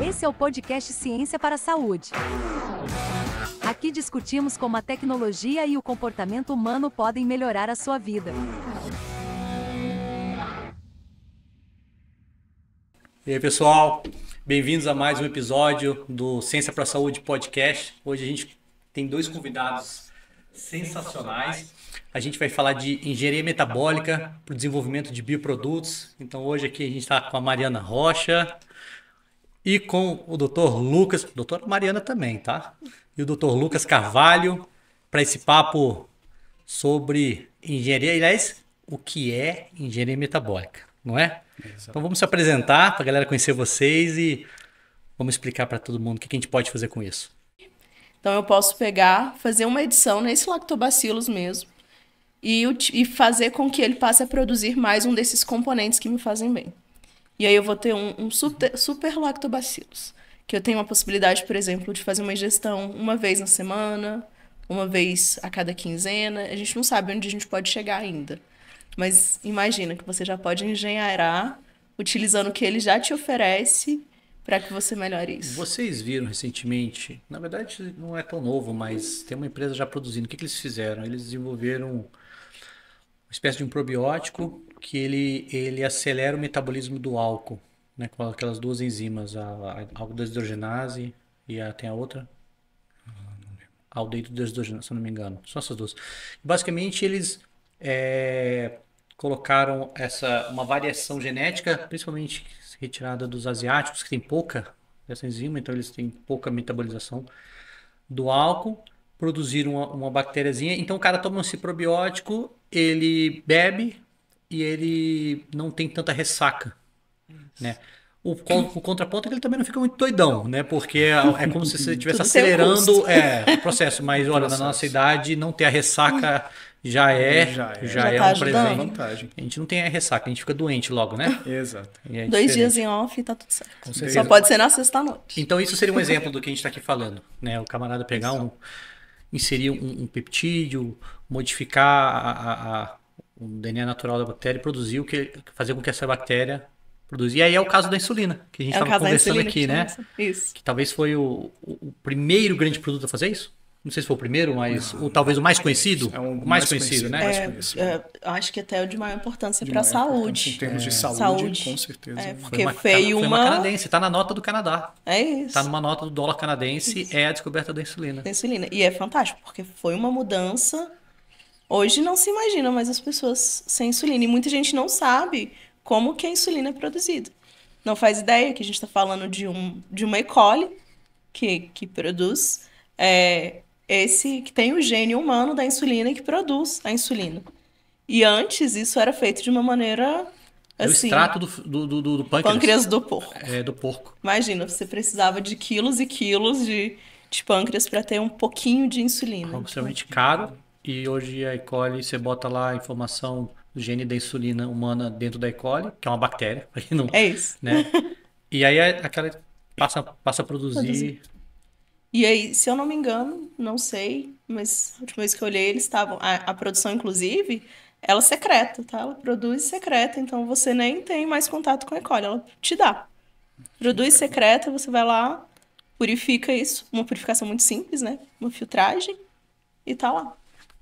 Esse é o podcast Ciência para a Saúde. Aqui discutimos como a tecnologia e o comportamento humano podem melhorar a sua vida. E aí, pessoal, bem-vindos a mais um episódio do Ciência para a Saúde podcast. Hoje a gente tem dois convidados sensacionais. A gente vai falar de engenharia metabólica para o desenvolvimento de bioprodutos. Então hoje aqui a gente está com a Mariana Rocha e com o Dr. Lucas, doutora Mariana também, tá? E o Dr. Lucas Carvalho para esse papo sobre engenharia, aliás, o que é engenharia metabólica, não é? Exato. Então vamos se apresentar para a galera conhecer vocês e vamos explicar para todo mundo o que a gente pode fazer com isso. Então eu posso fazer uma edição nesse lactobacillus mesmo e fazer com que ele passe a produzir mais um desses componentes que me fazem bem. E aí eu vou ter um super lactobacillus, que eu tenho a possibilidade, por exemplo, de fazer uma ingestão uma vez na semana, uma vez a cada quinzena. A gente não sabe onde a gente pode chegar ainda. Mas imagina que você já pode engenheirar utilizando o que ele já te oferece para que você melhore isso. Vocês viram recentemente, na verdade não é tão novo, mas tem uma empresa já produzindo. O que eles fizeram? Eles desenvolveram uma espécie de um probiótico que ele acelera o metabolismo do álcool, né, com aquelas duas enzimas, a aldeidrogenase e tem a outra, a aldeidrogenase, se eu não me engano. São essas duas. Basicamente eles colocaram uma variação genética, principalmente retirada dos asiáticos, que tem pouca dessa enzima, então eles têm pouca metabolização do álcool, produziram uma bactériazinha, então o cara toma esse probiótico, ele bebe e ele não tem tanta ressaca, né? O contraponto é que ele também não fica muito doidão, né? Porque é como se você estivesse acelerando o processo, mas olha, na nossa idade não ter a ressaca já é tá um presente. Vantagem. A gente não tem a ressaca, a gente fica doente logo, né? Exato. 2 dias em off e tá tudo certo. Só pode ser na sexta-noite. Então isso seria um exemplo do que a gente está aqui falando, né? O camarada pegar inserir um peptídeo, modificar o DNA natural da bactéria e fazer com que essa bactéria produza. E aí é o caso da insulina, que a gente estava conversando aqui, né? Isso. Que talvez foi o primeiro grande produto a fazer isso. Não sei se foi o primeiro, mas talvez o mais conhecido. É o mais conhecido, né? Acho que até o de maior importância para a saúde. Em termos de saúde, com certeza. Porque foi uma canadense, está na nota do Canadá. É isso. Está numa nota do dólar canadense, isso. É a descoberta da insulina. E é fantástico, porque foi uma mudança. Hoje não se imagina mais as pessoas sem insulina. E muita gente não sabe como que a insulina é produzida. Não faz ideia que a gente está falando de uma E. coli que produz... esse que tem o gene humano da insulina e que produz a insulina. E antes isso era feito de uma maneira assim... O extrato do pâncreas do porco. Do porco. Imagina, você precisava de quilos e quilos de pâncreas para ter um pouquinho de insulina. Algo extremamente caro. E hoje a E. coli, você bota lá a informação do gene da insulina humana dentro da E. coli, que é uma bactéria. Não, é isso. Né? E aí aquela passa a produzir... E aí, se eu não me engano, não sei, mas a última vez que eu olhei, eles estavam... A produção, inclusive, ela secreta, tá? Ela produz secreta, então você nem tem mais contato com a E. coli, ela te dá. Produz secreta, você vai lá, purifica isso, uma purificação muito simples, né? Uma filtragem, e tá lá.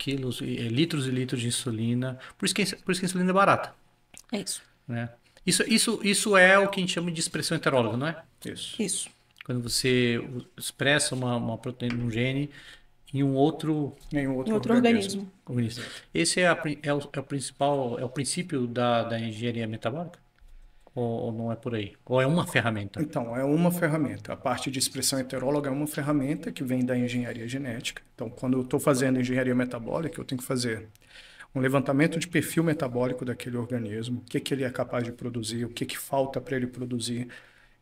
Litros e litros de insulina. Por isso que a insulina é barata. É isso. Né? Isso é o que a gente chama de expressão heteróloga, não é? Isso. Quando você expressa uma proteína, um gene em um outro organismo. Esse é o principal, é o princípio da engenharia metabólica? Ou não é por aí? Ou é uma ferramenta? Então, é uma ferramenta. A parte de expressão heteróloga é uma ferramenta que vem da engenharia genética. Então, quando eu estou fazendo engenharia metabólica, eu tenho que fazer um levantamento de perfil metabólico daquele organismo, o que ele é capaz de produzir, o que falta para ele produzir.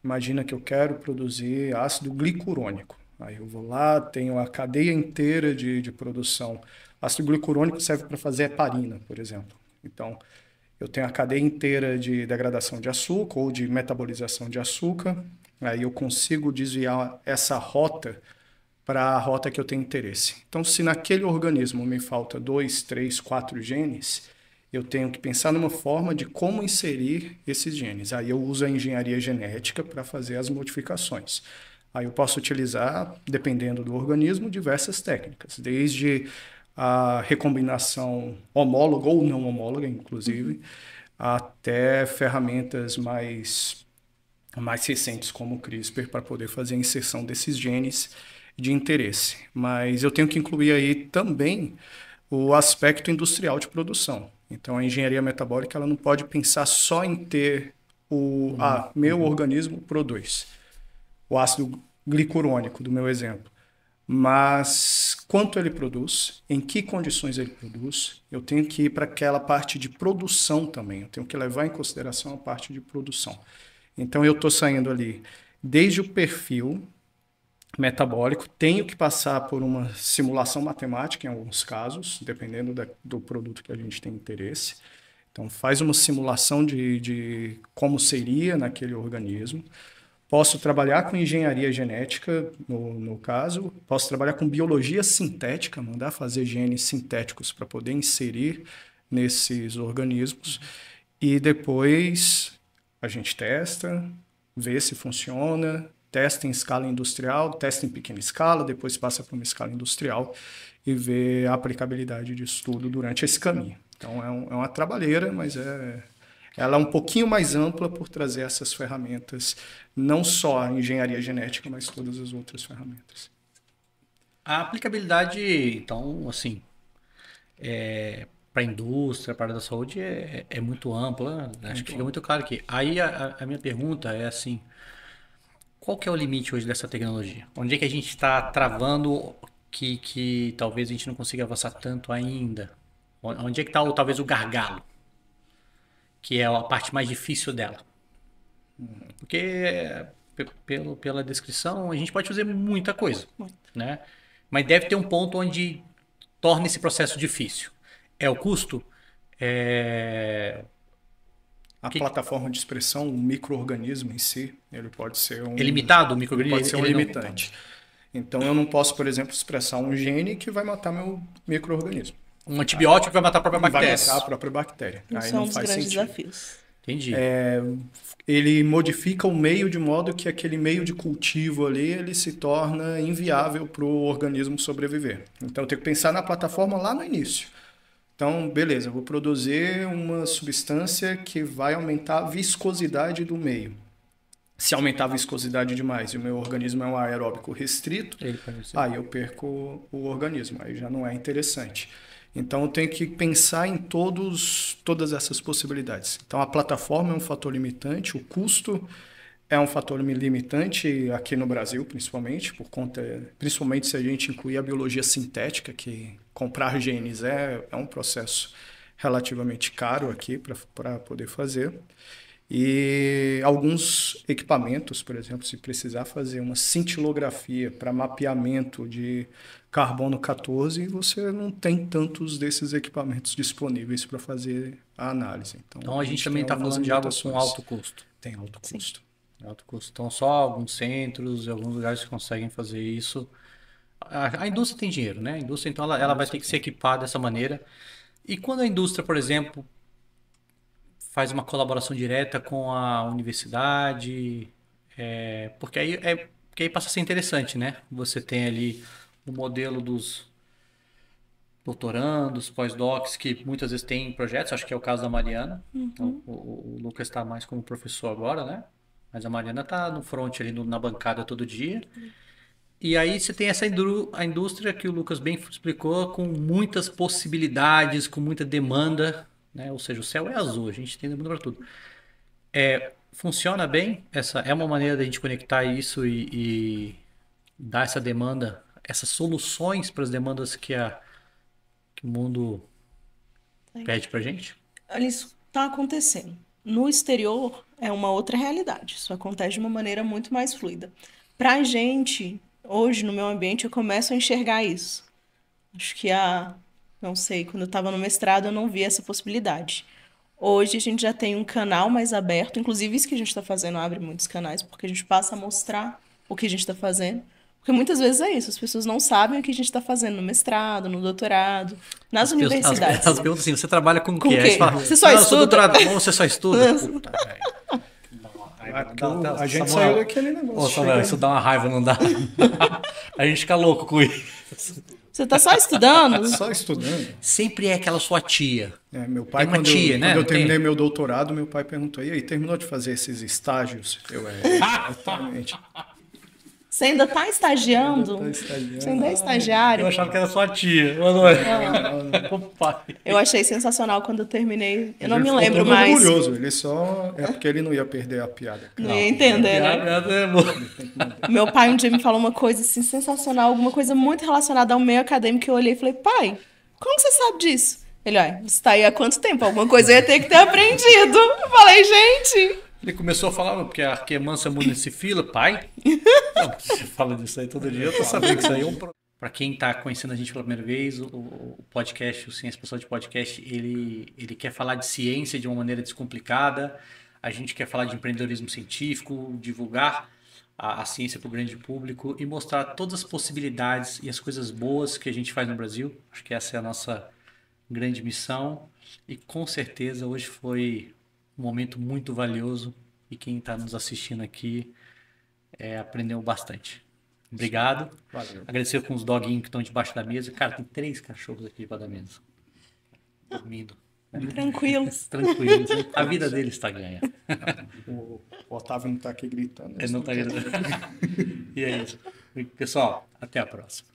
Imagina que eu quero produzir ácido glicurônico. Aí eu vou lá, tenho a cadeia inteira de produção. Ácido glicurônico serve para fazer heparina, por exemplo. Então, eu tenho a cadeia inteira de degradação de açúcar ou de metabolização de açúcar. Aí eu consigo desviar essa rota para a rota que eu tenho interesse. Então, se naquele organismo me falta 2, 3, 4 genes, eu tenho que pensar numa forma de como inserir esses genes. Aí eu uso a engenharia genética para fazer as modificações. Aí eu posso utilizar, dependendo do organismo, diversas técnicas, desde a recombinação homóloga ou não homóloga, inclusive, até ferramentas mais recentes, como o CRISPR, para poder fazer a inserção desses genes de interesse. Mas eu tenho que incluir aí também o aspecto industrial de produção. Então, a engenharia metabólica ela não pode pensar só em ter meu organismo produz o ácido glicurônico, do meu exemplo. Mas quanto ele produz, em que condições ele produz, eu tenho que ir para aquela parte de produção também. Eu tenho que levar em consideração a parte de produção. Então, eu estou saindo ali desde o perfil metabólico, tenho que passar por uma simulação matemática em alguns casos, dependendo do produto que a gente tem interesse. Então, faz uma simulação de como seria naquele organismo. Posso trabalhar com engenharia genética, no caso. Posso trabalhar com biologia sintética, mandar fazer genes sintéticos para poder inserir nesses organismos. E depois a gente testa, vê se funciona, testa em escala industrial, testa em pequena escala, depois passa para uma escala industrial e vê a aplicabilidade disso tudo durante esse caminho. Então, é uma trabalheira, mas ela é um pouquinho mais ampla por trazer essas ferramentas, não só a engenharia genética, mas todas as outras ferramentas. A aplicabilidade, então, assim, para a indústria, para a área da saúde, é muito ampla. Acho que fica muito claro aqui. Aí a minha pergunta é assim, qual que é o limite hoje dessa tecnologia? Onde é que a gente está travando que talvez a gente não consiga avançar tanto ainda? Onde é que está talvez o gargalo? Que é a parte mais difícil dela. Porque pela descrição a gente pode fazer muita coisa, né? Mas deve ter um ponto onde torna esse processo difícil. É o custo? A plataforma de expressão, o micro-organismo em si, ele pode ser É limitado o micro-organismo? Pode ser um limitante. Então eu não posso, por exemplo, expressar um gene que vai matar meu micro-organismo. Um antibiótico vai matar a própria bactéria. Vai matar a própria bactéria. Isso é um dos grandes desafios. Entendi. Ele modifica o meio de modo que aquele meio de cultivo ali ele se torna inviável para o organismo sobreviver. Então eu tenho que pensar na plataforma lá no início. Então, beleza, eu vou produzir uma substância que vai aumentar a viscosidade do meio. Se aumentar a viscosidade demais e o meu organismo é um aeróbico restrito, aí eu perco o organismo, aí já não é interessante. Então, eu tenho que pensar em todas essas possibilidades. Então, a plataforma é um fator limitante, o custo é um fator limitante aqui no Brasil, principalmente, principalmente se a gente incluir a biologia sintética, que comprar genes é um processo relativamente caro aqui para poder fazer. E alguns equipamentos, por exemplo, se precisar fazer uma cintilografia para mapeamento de carbono 14, você não tem tantos desses equipamentos disponíveis para fazer a análise. Então a gente também está falando de algo com alto custo. Tem alto custo. Alto custo. Então só alguns centros e alguns lugares conseguem fazer isso. A indústria tem dinheiro, né? A indústria, então, ela vai ter que se equipar dessa maneira. E quando a indústria, por exemplo, faz uma colaboração direta com a universidade, porque aí passa a ser interessante, né? Você tem ali o modelo dos doutorandos, pós-docs, que muitas vezes tem projetos, acho que é o caso da Mariana. Então, o Lucas está mais como professor agora, né? Mas a Mariana está no front ali na bancada todo dia. E aí você tem a indústria que o Lucas bem explicou, com muitas possibilidades, com muita demanda, né? Ou seja, o céu é azul, a gente tem demanda para tudo. Funciona bem? Essa é uma maneira da gente conectar isso e dar essa demanda, essas soluções para as demandas que o mundo pede para a gente? Isso está acontecendo. No exterior é uma outra realidade. Isso acontece de uma maneira muito mais fluida. Para a gente, hoje no meu ambiente, eu começo a enxergar isso. Acho que não sei, quando eu estava no mestrado eu não vi essa possibilidade. Hoje a gente já tem um canal mais aberto, inclusive isso que a gente está fazendo abre muitos canais, porque a gente passa a mostrar o que a gente está fazendo Porque muitas vezes é isso, as pessoas não sabem o que a gente está fazendo no mestrado, no doutorado, nas universidades. Elas perguntam assim, você trabalha com o Com quê? o Aí quê? você fala, Você só "Não, eu sou estuda?" doutorado." Ou você só estuda? Puta, velho. A gente saiu daquele negócio. Ô, Samuel, chega- isso dá uma raiva, não dá? A gente fica louco com isso. Você está só estudando? Só estudando. Sempre é aquela sua tia. Meu pai, Tem uma quando, tia, né? quando eu Não tem? terminei meu doutorado, meu pai perguntou, e aí, terminou de fazer esses estágios? Exatamente. Você ainda está estagiando? Tá estagiando. Você ainda é Eu estagiário? achava que era sua tia, mas não é. O pai. Eu achei sensacional quando eu terminei. Eu não Ele me ficou lembro todo mais. orgulhoso, ele só... É porque ele não ia perder a piada. Não ia entender, né? Piada é boa. Meu pai um dia me falou uma coisa assim sensacional, alguma coisa muito relacionada ao meio acadêmico, que eu olhei e falei, pai, como que você sabe disso? Ele, olha, você tá aí há quanto tempo? Alguma coisa eu ia ter que ter aprendido. Eu falei, gente... Ele começou a falar, porque a que é mansa muda se fila, pai. Não, você fala disso aí todo dia, eu tô sabendo que isso aí é um problema. Para quem está conhecendo a gente pela primeira vez, o podcast, o Ciência Pessoal de Podcast, ele quer falar de ciência de uma maneira descomplicada. A gente quer falar de empreendedorismo científico, divulgar a ciência para o grande público e mostrar todas as possibilidades e as coisas boas que a gente faz no Brasil. Acho que essa é a nossa grande missão. E com certeza hoje foi um momento muito valioso e quem está nos assistindo aqui aprendeu bastante. Obrigado. Valeu. Agradecer com os doguinhos que estão debaixo da mesa. Cara, tem 3 cachorros aqui debaixo da mesa. Dormindo. Tranquilos. Tranquilos. A vida deles está ganha. O Otávio não tá aqui gritando. Ele não tá gritando. E é isso. Pessoal, até a próxima.